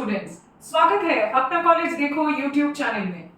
Students, स्वागत है अपना कॉलेज देखो यूट्यूब चैनल में।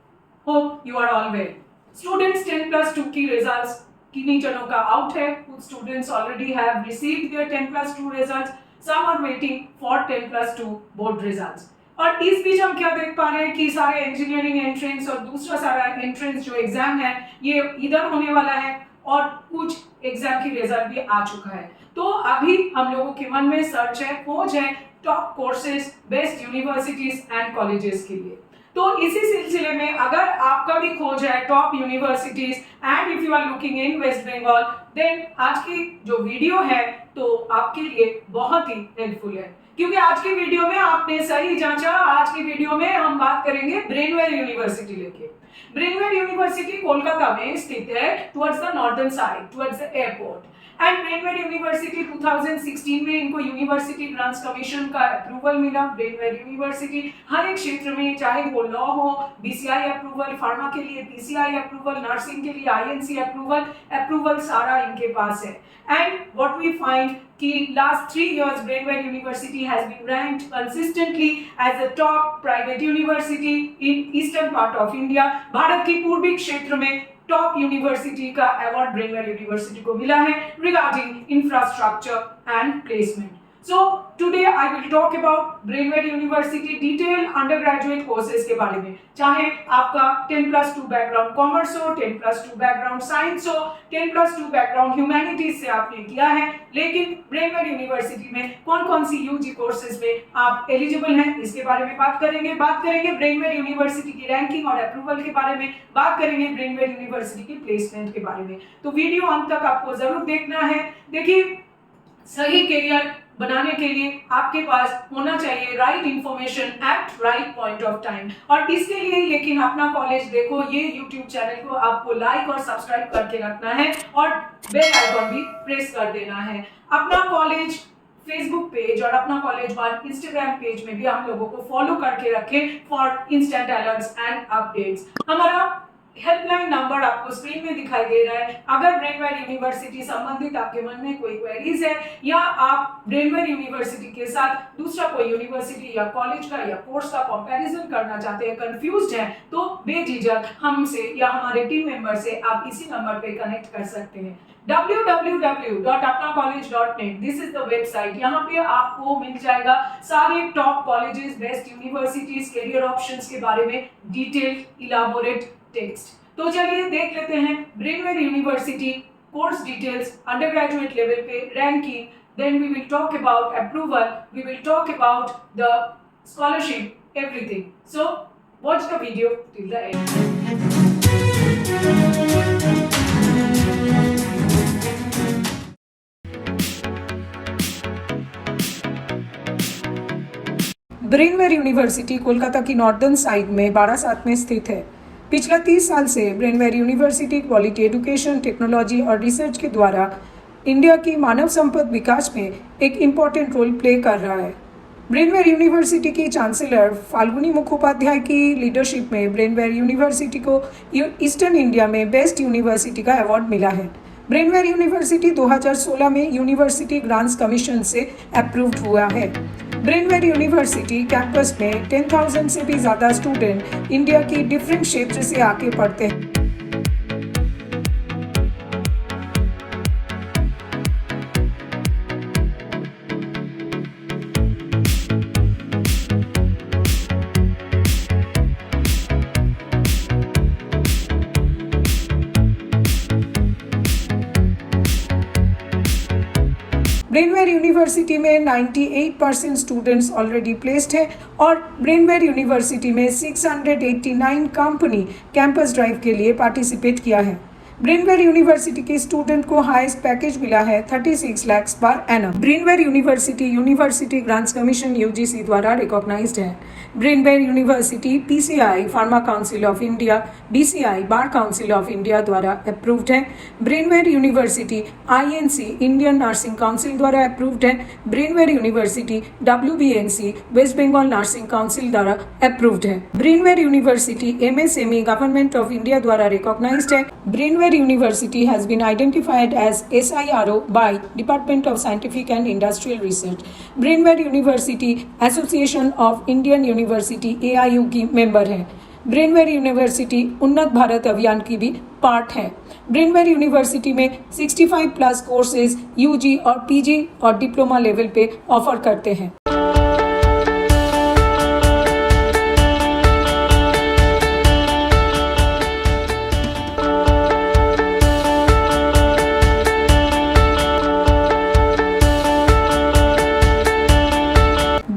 Hope you are all well. Students 10+2 की रिजल्ट्स किन्हीं जनों का आउट है। कुछ students already have received their 10+2 results, some are waiting for 10+2 board results. और इस बीच हम क्या देख पा रहे हैं कि सारे इंजीनियरिंग एंट्रेंस और दूसरा सारा एंट्रेंस जो एग्जाम है ये इधर होने वाला है और कुछ एग्जाम की रिजल्ट भी आ चुका है। तो अभी हम लोगों के मन में सर्च है, खोज है top courses, best universities and colleges के लिए। तो इसी सिलसिले में अगर आपका भी खोज है top universities and if you are looking in West Bengal, then आज की जो वीडियो है तो आपके लिए बहुत ही हेल्पफुल है, क्योंकि आज की वीडियो में आपने सही जांचा। आज की वीडियो में हम बात करेंगे ब्रेनवेल यूनिवर्सिटी लेके। ब्रेनवेल यूनिवर्सिटी कोलकाता में स्थित है, towards the northern side, towards the airport. And Brainware University 2016 में इनको यूनिवर्सिटी ग्रांट्स कमीशन का अप्रूवल मिला। ब्रेनवेल यूनिवर्सिटी हर एक क्षेत्र में, चाहे वो लॉ हो, बीसीआई अप्रूवल, फार्मा के लिए पीसीआई अप्रूवल, नर्सिंग के लिए आईएनसी अप्रूवल सारा इनके पास है। एंड व्हाट वी फाइंड कि last 3 years Brainwell University has been ranked consistently as the top private university in eastern part of India। Bharat की पूर्वी क्षेत्र में टॉप यूनिवर्सिटी का अवार्ड ब्रेनवेल यूनिवर्सिटी को मिला है regarding infrastructure and placement. So today I will talk about Brainwell University detail undergraduate courses के बारे में। चाहे आपका 10+2 बैकग्राउंड कॉमर्स हो, 10+2 बैकग्राउंड साइंस हो, 10+2 बैकग्राउंड ह्यूमैनिटीज से आपने किया है, लेकिन ब्रेनवेल यूनिवर्सिटी में कौन-कौन सी यूजी कोर्सेज में आप एलिजिबल हैं, इसके बारे में बात करेंगे। बात करेंगे ब्रेनवेल यूनिवर्सिटी की रैंकिंग और अप्रूवल के बारे में, बात करेंगे ब्रेनवेल यूनिवर्सिटी की प्लेसमेंट के बारे में। तो वीडियो अंत तक आपको जरूर देखना है। देखिए, सही करियर बनाने के लिए आपके पास होना चाहिए right information at right point of time, और इसके लिए लेकिन अपना कॉलेज देखो ये यूट्यूब चैनल को आपको लाइक और सब्सक्राइब करके रखना है और बेल आइकॉन भी प्रेस कर देना है। अपना कॉलेज फेसबुक पेज और अपना कॉलेज वन इंस्टाग्राम पेज में भी हम लोगों को फॉलो करके रखें for instant alerts and updates. हमारा हेल्पलाइन नंबर आपको स्क्रीन में दिखाई दे रहा है। अगर ब्रेनवेल यूनिवर्सिटी संबंधित आपके मन में कोई क्वेरीज है या आप ब्रेनवेल यूनिवर्सिटी के साथ दूसरा कोई यूनिवर्सिटी या कॉलेज का या कोर्स का कंपैरिजन करना चाहते हैं, कंफ्यूज्ड हैं, तो बेझिझक हमसे या हमारे टीम मेंबर से आप इसी नंबर पे कनेक्ट कर सकते हैं। www.apnacollege.net this is the website. यहाँ पे आपको मिल जाएगा सारे top colleges, best universities, career options के बारे में डिटेल इलाबोरेट टेक्स्ट। तो चलिए देख लेते हैं Brainware University course details undergraduate level पे ranking, then we will talk about approval, we will talk about the scholarship, everything. So watch the video till the end. Brainware University Kolkata की northern side में बारासात में स्थित है। पिछला 30 साल से ब्रेनवेल university quality education, technology और रिसर्च के द्वारा इंडिया की मानव संपद विकास में एक इम्पॉर्टेंट रोल प्ले कर रहा है। ब्रेनवेल यूनिवर्सिटी की चांसलर फाल्गुनी मुखोपाध्याय की लीडरशिप में ब्रेनवेल यूनिवर्सिटी को ईस्टर्न इंडिया में बेस्ट यूनिवर्सिटी का अवार्ड मिला है। ब्रेनवेल यूनिवर्सिटी 2016 में यूनिवर्सिटी ग्रांट्स कमीशन से अप्रूव्ड हुआ है। ब्रेनवेल यूनिवर्सिटी कैंपस में 10,000 से भी ज़्यादा स्टूडेंट इंडिया की डिफरेंट क्षेत्र से आके पढ़ते हैं। ब्रेनवेल यूनिवर्सिटी में 98% स्टूडेंट्स ऑलरेडी प्लेस्ड हैं और ब्रेनवेल यूनिवर्सिटी में 689 कंपनी कैंपस ड्राइव के लिए पार्टिसिपेट किया है। ब्रेनवेल यूनिवर्सिटी के स्टूडेंट को हाईएस्ट पैकेज मिला है 36 lakh per annum. Brainware University Grants Commission UGC द्वारा रिकॉग्नाइज्ड है। Brainware University PCI Pharma Council of India, BCI Bar Council of India द्वारा अप्रूव्ड है। Brainware University INC Indian Nursing Council द्वारा approved है। Brainware University WBNC West Bengal Nursing Council द्वारा approved है। Brainware University MSME Government of India द्वारा recognised है। Brainware Brainware University has been identified as SIRO by Department of Scientific and Industrial Research. Brainware University Association of Indian University AIU की member है. Brainware university उन्नत भारत अभियान की भी part है. Brainware University में 65 प्लस कोर्सेज यूजी और PG और डिप्लोमा लेवल पे ऑफर करते हैं.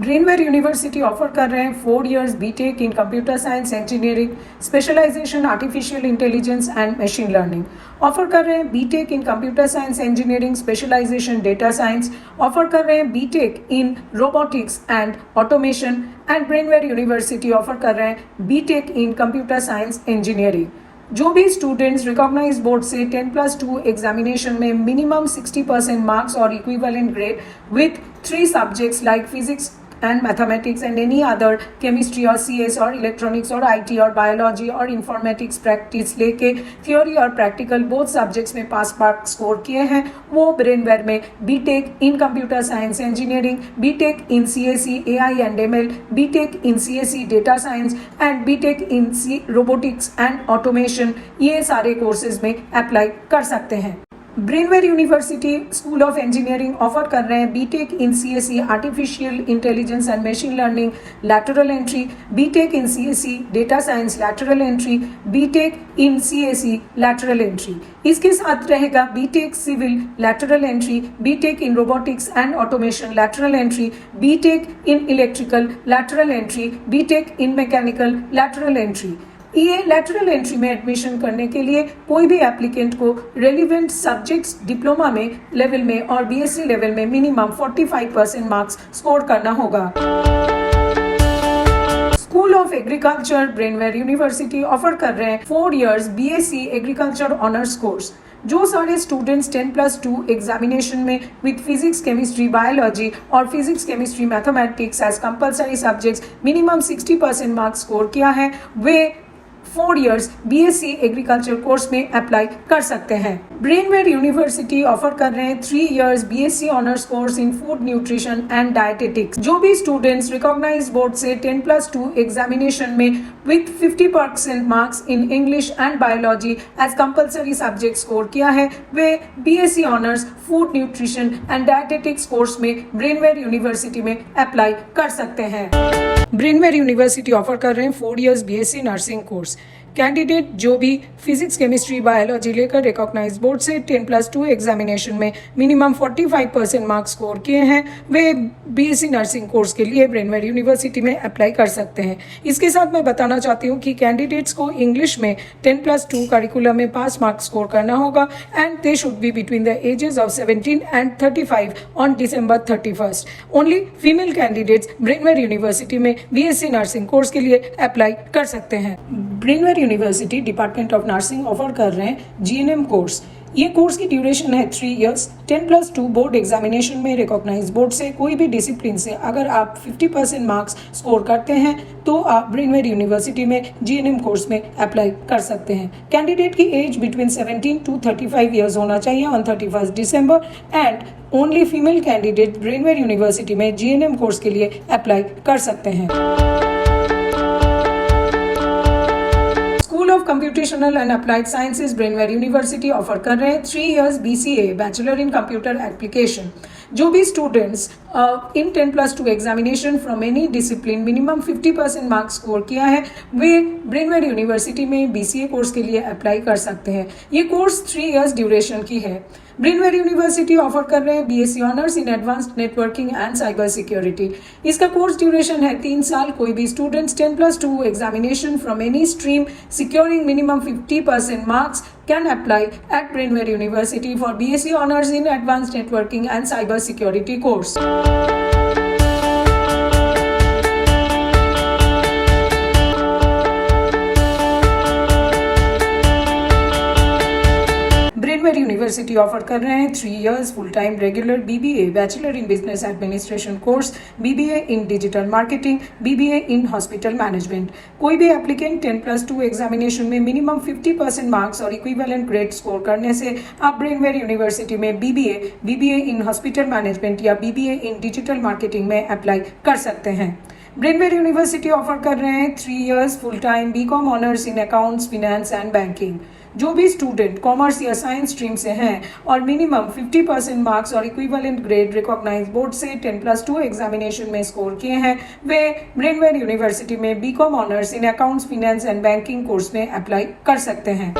ब्रेनवेयर यूनिवर्सिटी ऑफर कर रहे हैं 4 years BTech in computer science engineering, specialisation artificial intelligence and machine learning. Offer कर रहे हैं BTech in computer science engineering, specialisation data science. Offer कर रहे हैं BTech in robotics and automation. And Brainware University offer कर रहे हैं BTech in computer science engineering. जो भी स्टूडेंट्स रिकॉग्नाइज बोर्ड से 10+2 एग्जामिनेशन में मिनिमम 60% मार्क्स और equivalent grade with 3 subjects like physics and mathematics and any other chemistry or CS or electronics or IT or biology or informatics practice लेके theory और practical both subjects में पास mark score किए हैं, वो Brainware में BTech in computer science engineering, BTech in CSE AI and ML, BTech in CSE data science and BTech in robotics and automation, ये सारे courses में अप्लाई कर सकते हैं. Brainware University school of Engineering offer कर रहे हैं BTech in CSE artificial intelligence and machine learning lateral entry, BTech in CSE data science lateral entry, BTech in CSE lateral entry. इसके साथ रहेगा BTech civil lateral entry, BTech in robotics and automation lateral entry, BTech in electrical lateral entry, BTech in mechanical lateral entry. ये lateral entry में admission करने के लिए कोई भी एप्लीकेंट को रेलिवेंट सब्जेक्ट्स डिप्लोमा में लेवल में और बीएससी लेवल में मिनिमम 45% मार्क्स स्कोर करना होगा. School of Agriculture Brainware University offer कर रहे हैं 4 years BSc agriculture honours course. जो सारे स्टूडेंट्स 10+2 एग्जामिनेशन में विद फिजिक्स केमिस्ट्री बायोलॉजी और physics chemistry mathematics as compulsory subjects minimum 60% marks score किया है, वे 4 years बीएससी एग्रीकल्चर कोर्स में अप्लाई कर सकते हैं. ब्रेनवेयर यूनिवर्सिटी ऑफर कर रहे हैं 3 years BSc honours course in food nutrition and dietetics. जो भी स्टूडेंट्स रिकॉग्नाइज बोर्ड से 10+2 एग्जामिनेशन में with 50% marks in English and biology as compulsory subject score किया है, वे BSc honours food nutrition and dietetics course में ब्रेनवेयर यूनिवर्सिटी में apply कर सकते हैं. ब्रेनवेयर यूनिवर्सिटी ऑफर कर रहे हैं 4 years BSc nursing course. Candidate जो भी फिजिक्स केमिस्ट्री बायोलॉजी लेकर रिकॉग्नाइज बोर्ड से 10+2 एग्जामिनेशन में मिनिमम 45% मार्क्स स्कोर किए हैं, वे बीएससी नर्सिंग कोर्स के लिए ब्रेनवेयर यूनिवर्सिटी में अप्लाई कर सकते हैं. इसके साथ मैं बताना चाहती हूँ कि कैंडिडेट्स को इंग्लिश में 10+2 करिकुलम में पास मार्क्स स्कोर करना होगा and they should be between the ages of 17 and 35 on December 31st. Only female candidates Brainware University में बीएससी नर्सिंग कोर्स के लिए अप्लाई कर सकते हैं. Brainware University Department of Nursing offer कर रहे हैं जीएनएम कोर्स. ये कोर्स की ड्यूरेशन है 3 years. 10+2 बोर्ड एग्जामिनेशन में रिकॉग्नाइज बोर्ड से कोई भी डिसिप्लिन से अगर आप 50% मार्क्स स्कोर करते हैं तो आप ब्रेनवेयर यूनिवर्सिटी में जीएनएम कोर्स में अप्लाई कर सकते हैं. कैंडिडेट की एज बिटवीन 17 to 35 years होना चाहिए on 31st December and only female candidate Brainware University में जीएनएम कोर्स के लिए अप्लाई कर सकते हैं. School of Computational and Applied Sciences Brainware University offer कर रहे हैं 3 years BCA bachelor in computer application. जो भी students in 10+2 examination from any discipline minimum 50% marks score किया है, वे ब्रेनवेयर यूनिवर्सिटी में BCA कोर्स के लिए अप्लाई कर सकते हैं. ये कोर्स 3 years ड्यूरेशन की है. ब्रेनवेयर यूनिवर्सिटी ऑफर कर रहे हैं BSc honours in advanced networking and cyber security. इसका कोर्स ड्यूरेशन है 3 साल. कोई भी students 10+2 examination from any stream securing minimum 50% marks can apply at Brainware University for BSc Honors in Advanced Networking and Cyber Security course. Brainware University University offer कर रहे हैं 3 years full time regular BBA bachelor in business administration course, BBA in digital marketing, BBA in hospital management. कोई भी applicant 10+2 examination में minimum 50% marks और equivalent grade score करने से आप ब्रेनवेयर यूनिवर्सिटी में BBA इन हॉस्पिटल मैनेजमेंट या BBA in digital marketing में अप्लाई कर सकते हैं। ब्रेनवेयर यूनिवर्सिटी ऑफर कर रहे हैं 3 years full time BCom honours in accounts, finance and banking. जो भी स्टूडेंट कॉमर्स या साइंस स्ट्रीम से हैं और मिनिमम 50% मार्क्स और इक्विवेलेंट ग्रेड रिकॉग्नाइज बोर्ड से 10+2 एग्जामिनेशन में स्कोर किए हैं, वे ब्रेनवेयर यूनिवर्सिटी में BCom honours in accounts, finance and banking course में अप्लाई कर सकते हैं।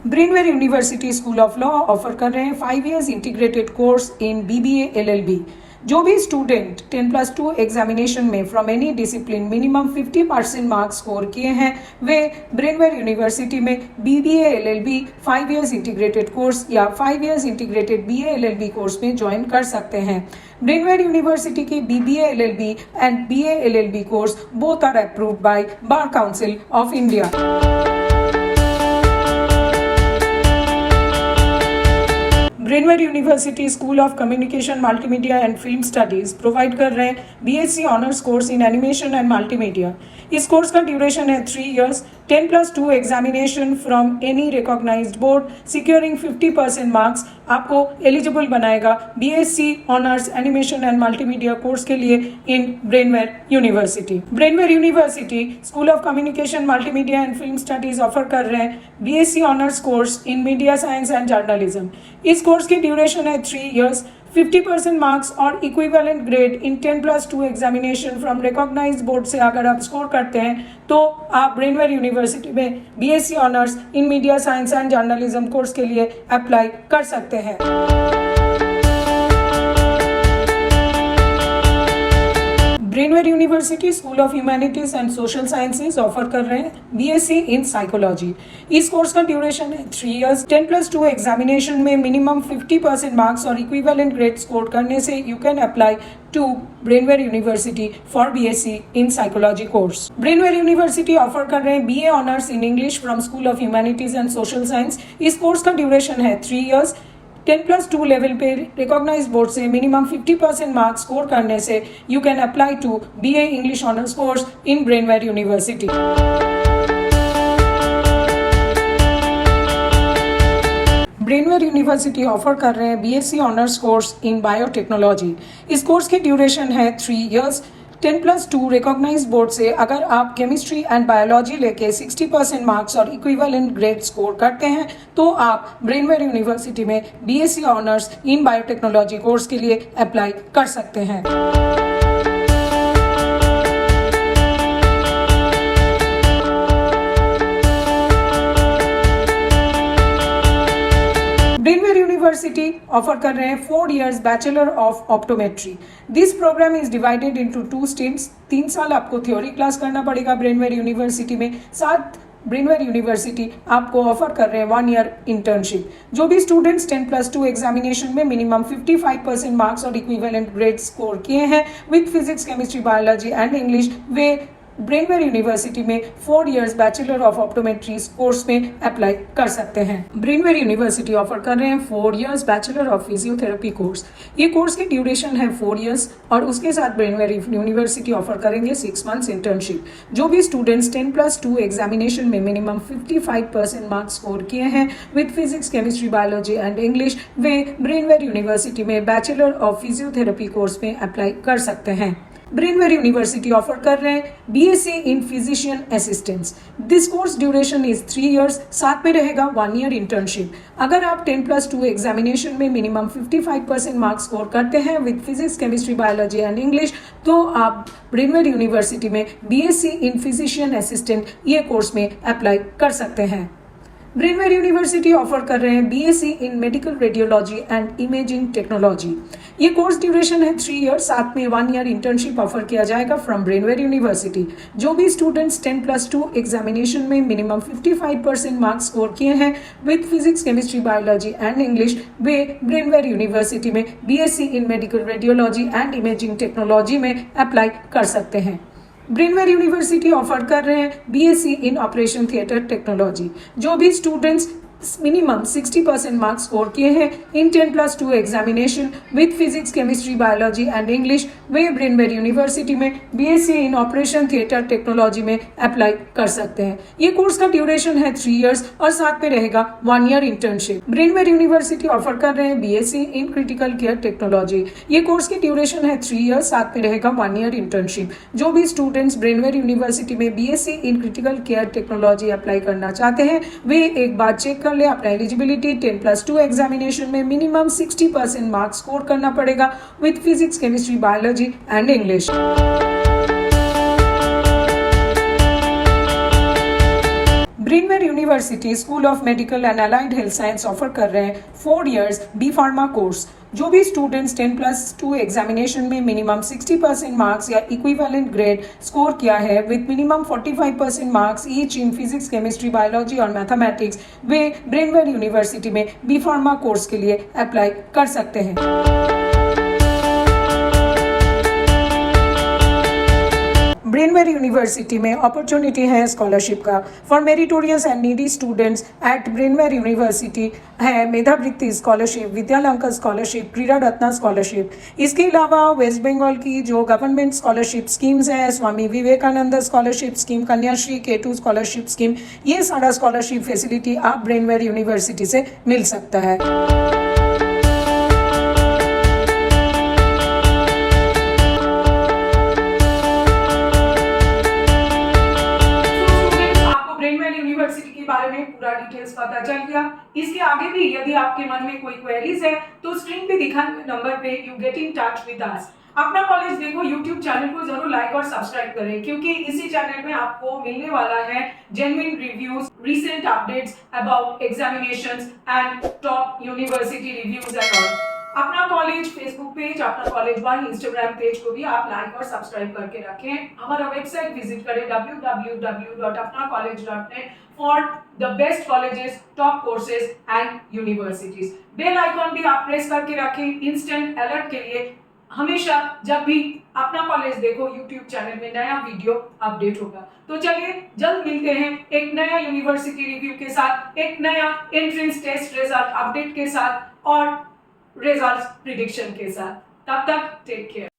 Brainware University school of Law offer कर रहे हैं 5 years integrated course in BBA LLB। जो भी स्टूडेंट 10+2 एग्जामिनेशन में from any discipline minimum 50% marks score किए हैं, वे ब्रेनवेयर यूनिवर्सिटी में BBA LLB 5 years integrated course या 5 years integrated BA LLB course में ज्वाइन कर सकते हैं। ब्रेनवेयर यूनिवर्सिटी के BBA LLB and BA LLB course both are approved by Bar Council of India. Brainware University school of communication multimedia and film Studies provide कर रहे हैं BSc honours course in animation and multimedia. इस course का duration है 3 years, 10+2 examination from any recognised board securing 50% marks आपको eligible बनाएगा BSc honours animation and multimedia course के लिए in Brainware University. Brainware University school of communication multimedia and film studies offer कर रहे हैं BSc honours course in media science and journalism. इस course की duration है 3 years, 50% मार्क्स और equivalent grade in 10+2 examination from recognised board से अगर आप स्कोर करते हैं तो आप ब्रेनवेयर यूनिवर्सिटी में BSc honours in media science and journalism course के लिए अप्लाई कर सकते हैं। Brainware University school of humanities and social sciences offer कर रहे हैं BSc इन साइकोलॉजी। इस कोर्स का ड्यूरेशन है 3 years, 10+2 एग्जामिनेशन में मिनिमम 50% मार्क्स और इक्विवेलेंट ग्रेड स्कोर करने से you can apply to Brainware University for BSc in psychology course. Brainware University offer कर रहे हैं BA honours in English from school of humanities and social science. इस course का duration है 3 years, 10+2 level पे recognised board से minimum 50% marks score करने से you can apply to BA English honours course in Brainware University. Brainware University offer कर रहे हैं BSc honours course in biotechnology. इस कोर्स की ड्यूरेशन है 3 years, 10+2 रिकॉग्नाइज्ड बोर्ड से अगर आप केमिस्ट्री एंड बायोलॉजी लेके 60% मार्क्स और इक्विवेलेंट ग्रेड स्कोर करते हैं तो आप ब्रेनवेयर यूनिवर्सिटी में BSc ऑनर्स इन बायोटेक्नोलॉजी कोर्स के लिए अप्लाई कर सकते हैं। ब्रेनवेयर यूनिवर्सिटी ऑफर कर रहे हैं 4 years bachelor of optometry. This programme is divided into 2 stints। 3 साल आपको थ्योरी क्लास करना पड़ेगा ब्रेनवेयर यूनिवर्सिटी में, साथ ब्रेनवेयर यूनिवर्सिटी आपको ऑफर कर रहे हैं 1 year इंटर्नशिप। जो भी स्टूडेंट्स 10+2 एग्जामिनेशन में मिनिमम 55% मार्क्स और इक्विवेलेंट ग्रेड स्कोर किए हैं with physics, chemistry, biology and English, वे ब्रेनवेयर यूनिवर्सिटी में 4 years bachelor of optometry course में अप्लाई कर सकते हैं। ब्रेनवेयर यूनिवर्सिटी ऑफर कर रहे हैं 4 years bachelor of physiotherapy course. ये कोर्स की ड्यूरेशन है 4 years और उसके साथ ब्रेनवेयर यूनिवर्सिटी ऑफर करेंगे 6 months इंटर्नशिप। जो भी स्टूडेंट्स 10+2 एग्जामिनेशन में मिनिमम 55% मार्क्स स्कोर किए हैं with physics, chemistry, biology and English, वे ब्रेनवेयर यूनिवर्सिटी में बैचलर ऑफ फिजियोथेरेपी कोर्स में अप्लाई कर सकते हैं। ब्रेनवेयर यूनिवर्सिटी ऑफर कर रहे हैं BSc in physician assistants. This course duration is 3 years, साथ में रहेगा 1 year इंटर्नशिप। अगर आप 10+2 एग्जामिनेशन में मिनिमम 55% मार्क्स स्कोर करते हैं with physics, chemistry, biology and English तो आप ब्रेनवेयर यूनिवर्सिटी में BSc इन फिजिशियन असिस्टेंट ये कोर्स में अप्लाई कर सकते हैं। ब्रेनवेयर यूनिवर्सिटी ऑफर कर रहे हैं BSc in medical radiology and imaging technology. ये कोर्स ड्यूरेशन है 3 years, साथ में 1 year इंटर्नशिप ऑफर किया जाएगा फ्रॉम ब्रेनवेयर यूनिवर्सिटी। जो भी स्टूडेंट्स 10+2 एग्जामिनेशन में मिनिमम 55% मार्क्स स्कोर किए हैं with physics, chemistry, biology and English, वे ब्रेनवेयर यूनिवर्सिटी में BSc in medical radiology and imaging technology में अप्लाई कर सकते हैं। ब्रेनवेयर यूनिवर्सिटी ऑफर कर रहे हैं BSc in operation theatre technology. जो भी स्टूडेंट्स मिनिमम 60% मार्क्स स्कोर किए हैं in 10+2 examination with physics, chemistry, biology and English, वे ब्रेनवेयर यूनिवर्सिटी में BSc in operation theatre technology में अप्लाई कर सकते हैं। ये कोर्स का ड्यूरेशन है 3 इयर्स और साथ में रहेगा 1 year internship. Brainware University offer कर रहे हैं BSc in critical care technology. ये कोर्स की ड्यूरेशन है 3 इयर्स, साथ में रहेगा 1 ईयर इंटर्नशिप। जो भी स्टूडेंट्स ब्रेनवेयर यूनिवर्सिटी में BSc in critical care technology apply करना चाहते हैं वे एक बार चेक कर ले अपना एलिजिबिलिटी। 10+2 एग्जामिनेशन में मिनिमम 60% मार्क्स स्कोर करना पड़ेगा with physics, chemistry, biology and English. Brainware University school of medical and allied health science offer कर रहे हैं 4 इयर्स बी फार्मा कोर्स। जो भी स्टूडेंट्स 10+2 एग्जामिनेशन में मिनिमम 60% मार्क्स या इक्विवेलेंट ग्रेड स्कोर किया है with minimum 45% marks each in physics, chemistry, biology और मैथमेटिक्स, वे ब्रेनवेयर यूनिवर्सिटी में बी फार्मा कोर्स के लिए अप्लाई कर सकते हैं। ब्रेनवेयर यूनिवर्सिटी में अपॉर्चुनिटी है स्कॉलरशिप का। For meritorious and needy students at Brainware University है मेधावृत्ति स्कॉलरशिप, विद्यालंका स्कॉलरशिप, क्रीड़ा रत्ना स्कॉलरशिप। इसके अलावा वेस्ट बंगाल की जो गवर्नमेंट स्कॉलरशिप स्कीम्स हैं, Swami Vivekananda scholarship scheme, Kanyashree, K2 scholarship scheme, ये सारा स्कॉलरशिप फैसिलिटी आप ब्रेनवेयर यूनिवर्सिटी से मिल सकता है। यूनिवर्सिटी के बारे में पूरा डिटेल्स पता चल गया। इसके आगे भी यदि आपके मन में कोई क्वेरीज है तो स्क्रीन पे दिखाए हुए नंबर पे you get in touch with us. अपना कॉलेज देखो यूट्यूब चैनल को जरूर लाइक और सब्सक्राइब करें क्योंकि इसी चैनल में आपको मिलने वाला है genuine reviews, recent updates about examinations and top university reviews and all. अपना कॉलेज फेसबुक पेज, अपना कॉलेज वन इंस्टाग्राम पेज को भी आप लाइक और सब्सक्राइब करके रखें। हमारा वेबसाइट विजिट करें www.apnacollege.net for the best colleges, top courses and universities. Bell icon भी आप प्रेस करके रखें इंस्टेंट अलर्ट के लिए। हमेशा जब भी अपना कॉलेज देखो यूट्यूब चैनल में नया वीडियो अपडेट होगा। तो चलिए जल्द मिलते हैं एक नया यूनिवर्सिटी रिव्यू के साथ, एक नया एंट्रेंस टेस्ट रिजल्ट अपडेट के साथ और रिजल्ट प्रिडिक्शन के साथ। तब तक टेक केयर।